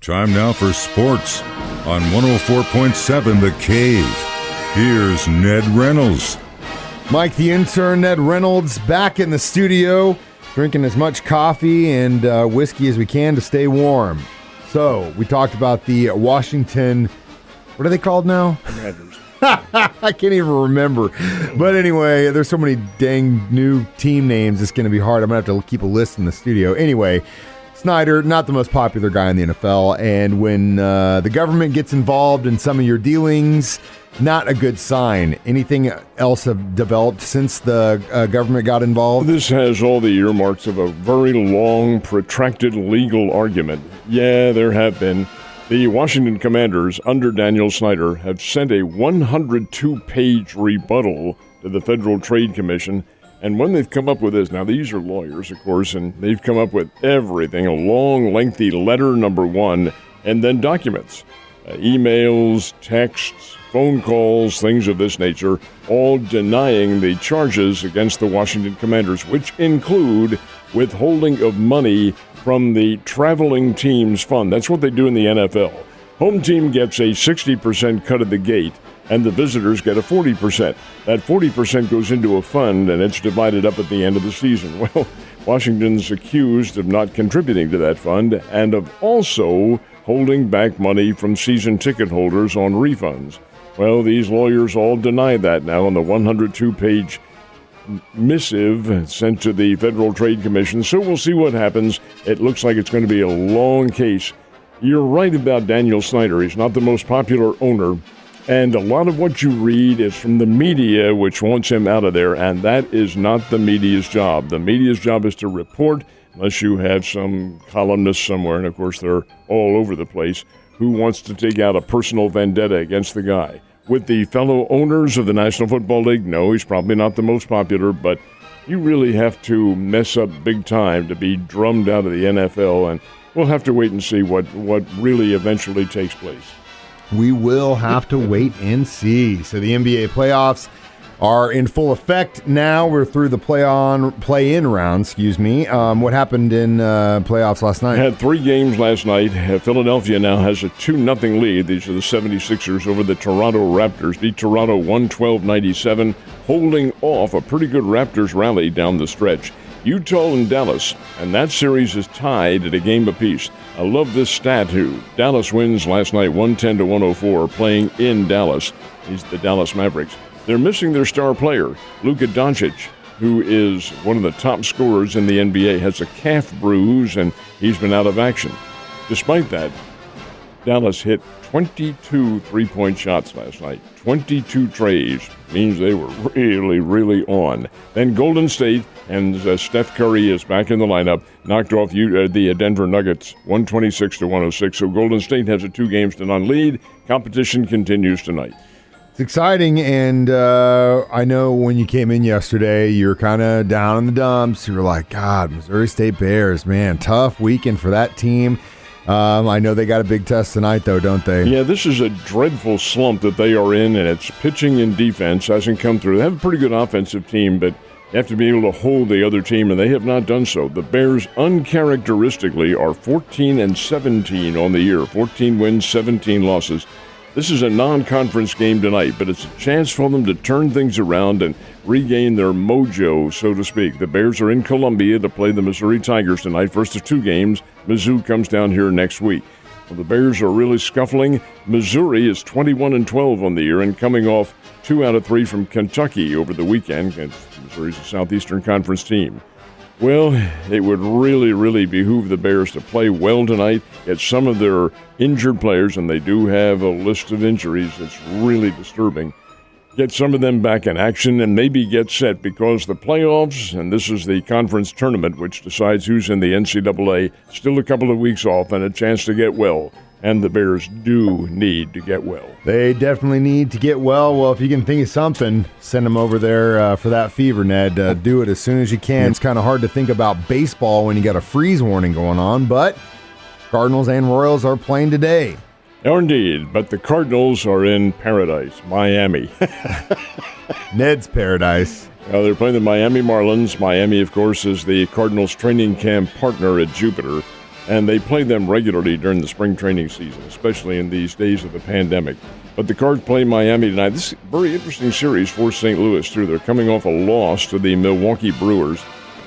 Time now for sports on 104.7 The Cave. Here's Ned Reynolds. Mike, the intern, Ned Reynolds, back in the studio, drinking as much coffee and whiskey as we can to stay warm. So, we talked about the Washington, what are they called now? Commanders. I can't even remember. But anyway, there's so many dang new team names, it's going to be hard. I'm going to have to keep a list in the studio. Anyway, Snyder, not the most popular guy in the NFL, and when the government gets involved in some of your dealings, not a good sign. Anything else have developed since the government got involved? This has all the earmarks of a very long, protracted legal argument. Yeah, there have been. The Washington Commanders, under Daniel Snyder, have sent a 102-page rebuttal to the Federal Trade Commission. And when they've come up with this, now these are lawyers, of course, and they've come up with everything, a long, lengthy letter, number one, and then documents, emails, texts, phone calls, things of this nature, all denying the charges against the Washington Commanders, which include withholding of money from the traveling team's fund. That's what they do in the NFL. Home team gets a 60% cut of the gate, and the visitors get a 40%. That 40% goes into a fund, and it's divided up at the end of the season. Well, Washington's accused of not contributing to that fund and of also holding back money from season ticket holders on refunds. Well, these lawyers all deny that now in the 102-page missive sent to the Federal Trade Commission, so we'll see what happens. It looks like it's going to be a long case. You're right about Daniel Snyder. He's not the most popular owner. And a lot of what you read is from the media, which wants him out of there, and that is not the media's job. The media's job is to report, unless you have some columnist somewhere, and of course they're all over the place, who wants to take out a personal vendetta against the guy. With the fellow owners of the National Football League, no, he's probably not the most popular, but you really have to mess up big time to be drummed out of the NFL, and we'll have to wait and see what really eventually takes place. We will have to wait and see. So the NBA playoffs are in full effect now. We're through the play-in round, What happened in playoffs last night? Had 3 games last night. Philadelphia now has a 2-0 lead. These are the 76ers over the Toronto Raptors. Beat Toronto 112-97, holding off a pretty good Raptors rally down the stretch. Utah and Dallas, and that series is tied at a game apiece. I love this stat, too. Dallas wins last night 110-104, playing in Dallas. He's the Dallas Mavericks. They're missing their star player, Luka Doncic, who is one of the top scorers in the NBA, has a calf bruise, and he's been out of action. Despite that, Dallas hit 22 three-point shots last night. 22 trays means they were really, really on. Then Golden State, and Steph Curry is back in the lineup, knocked off the Denver Nuggets 126-106. So Golden State has a 2-0 lead. Competition continues tonight. It's exciting, and I know when you came in yesterday, you were kind of down in the dumps. You were like, God, Missouri State Bears, man, tough weekend for that team. I know they got a big test tonight, though, don't they? Yeah, this is a dreadful slump that they are in, and it's pitching and defense hasn't come through. They have a pretty good offensive team, but you have to be able to hold the other team, and they have not done so. The Bears, uncharacteristically, are 14-17 on the year. 14 wins, 17 losses. This is a non-conference game tonight, but it's a chance for them to turn things around and regain their mojo, so to speak. The Bears are in Columbia to play the Missouri Tigers tonight, first of 2 games. Mizzou comes down here next week. Well, the Bears are really scuffling. Missouri is 21-12 on the year and coming off 2 out of 3 from Kentucky over the weekend. Missouri's a Southeastern Conference team. Well, it would really, really behoove the Bears to play well tonight, get some of their injured players, and they do have a list of injuries that's really disturbing, get some of them back in action and maybe get set, because the playoffs, and this is the conference tournament, which decides who's in the NCAA, still a couple of weeks off and a chance to get well. And the Bears do need to get well. They definitely need to get well. Well, if you can think of something, send them over there for that fever, Ned. Do it as soon as you can. It's kind of hard to think about baseball when you got a freeze warning going on, but Cardinals and Royals are playing today. Oh, indeed, but the Cardinals are in paradise, Miami. Ned's paradise. They're playing the Miami Marlins. Miami, of course, is the Cardinals training camp partner at Jupiter. and they play them regularly during the spring training season, especially in these days of the pandemic. But the Cards play Miami tonight. This is a very interesting series for St. Louis, too. They're coming off a loss to the Milwaukee Brewers.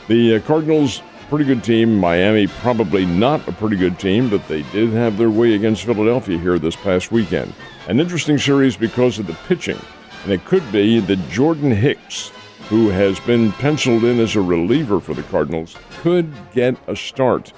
The Cardinals, pretty good team. Miami, probably not a pretty good team, but they did have their way against Philadelphia here this past weekend. An interesting series because of the pitching, and it could be that Jordan Hicks, who has been penciled in as a reliever for the Cardinals, could get a start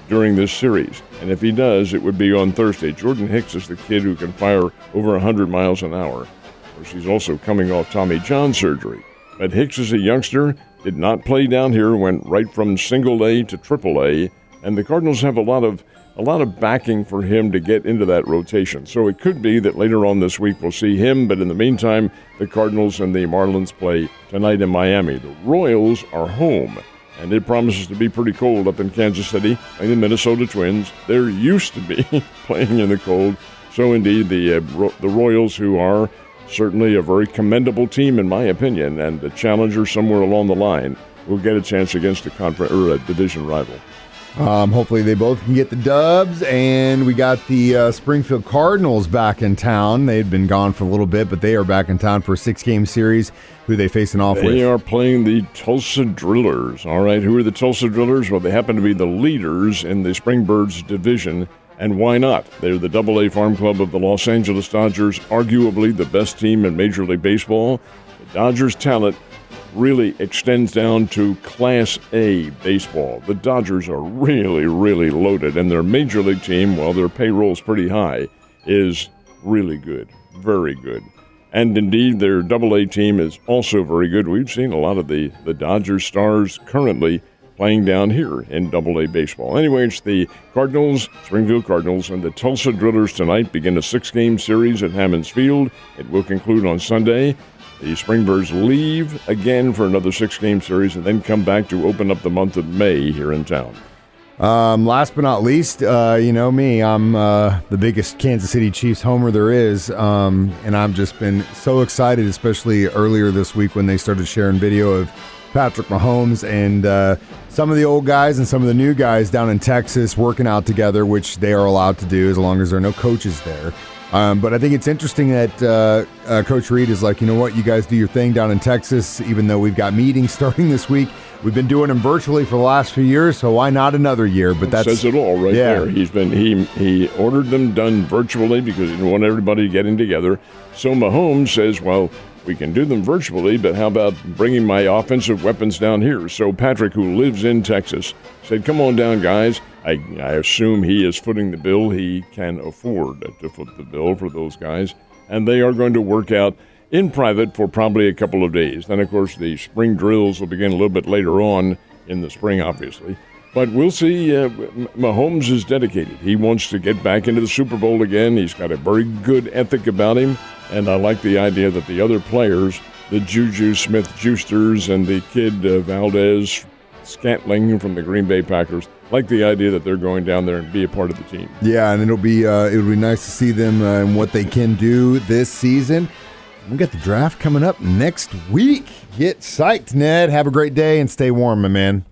during this series. And if he does, it would be on Thursday. Jordan Hicks is the kid who can fire over 100 miles an hour. Of course, he's also coming off Tommy John surgery. But Hicks is a youngster, did not play down here, went right from single A to triple A, and the Cardinals have a lot of backing for him to get into that rotation. So it could be that later on this week we'll see him, but in the meantime, the Cardinals and the Marlins play tonight in Miami. The Royals are home, and it promises to be pretty cold up in Kansas City. And the Minnesota Twins, they're used to be playing in the cold. So indeed, the Royals, who are certainly a very commendable team in my opinion, and the challenger somewhere along the line, will get a chance against a division rival. Hopefully they both can get the dubs, and we got the Springfield Cardinals back in town. They'd been gone for a little bit, but they are back in town for a 6-game series. Who are they facing off with? They are playing the Tulsa Drillers. All right, who are the Tulsa Drillers? Well, they happen to be the leaders in the Springbirds division, and why not? They're the AA farm club of the Los Angeles Dodgers, arguably the best team in Major League Baseball. The Dodgers' talent really extends down to Class A baseball. The Dodgers are really, really loaded, and their major league team, while their payroll is pretty high, is really good, very good. And indeed, their AA team is also very good. We've seen a lot of the Dodgers stars currently playing down here in AA baseball. Anyway, it's the Cardinals, Springfield Cardinals, and the Tulsa Drillers tonight begin a 6-game series at Hammons Field. It will conclude on Sunday. The Springbirds leave again for another 6-game series and then come back to open up the month of May here in town. Last but not least, you know me, I'm the biggest Kansas City Chiefs homer there is, and I've just been so excited, especially earlier this week when they started sharing video of Patrick Mahomes and some of the old guys and some of the new guys down in Texas working out together, which they are allowed to do as long as there are no coaches there. But I think it's interesting that Coach Reed is like, you know what, you guys do your thing down in Texas, even though we've got meetings starting this week. We've been doing them virtually for the last few years, so why not another year? But that says it all right there. He ordered them done virtually because he didn't want everybody getting together. So Mahomes says, well, we can do them virtually, but how about bringing my offensive weapons down here? So Patrick, who lives in Texas, said, come on down, guys. I assume he is footing the bill. He can afford to foot the bill for those guys. And they are going to work out in private for probably a couple of days. Then, of course, the spring drills will begin a little bit later on in the spring, obviously. But we'll see. Mahomes is dedicated. He wants to get back into the Super Bowl again. He's got a very good ethic about him. And I like the idea that the other players, the Juju Smith-Justers and the kid Valdez Scantling from the Green Bay Packers, like the idea that they're going down there and be a part of the team. Yeah, and it'll be nice to see them and what they can do this season. We got the draft coming up next week. Get psyched, Ned. Have a great day and stay warm, my man.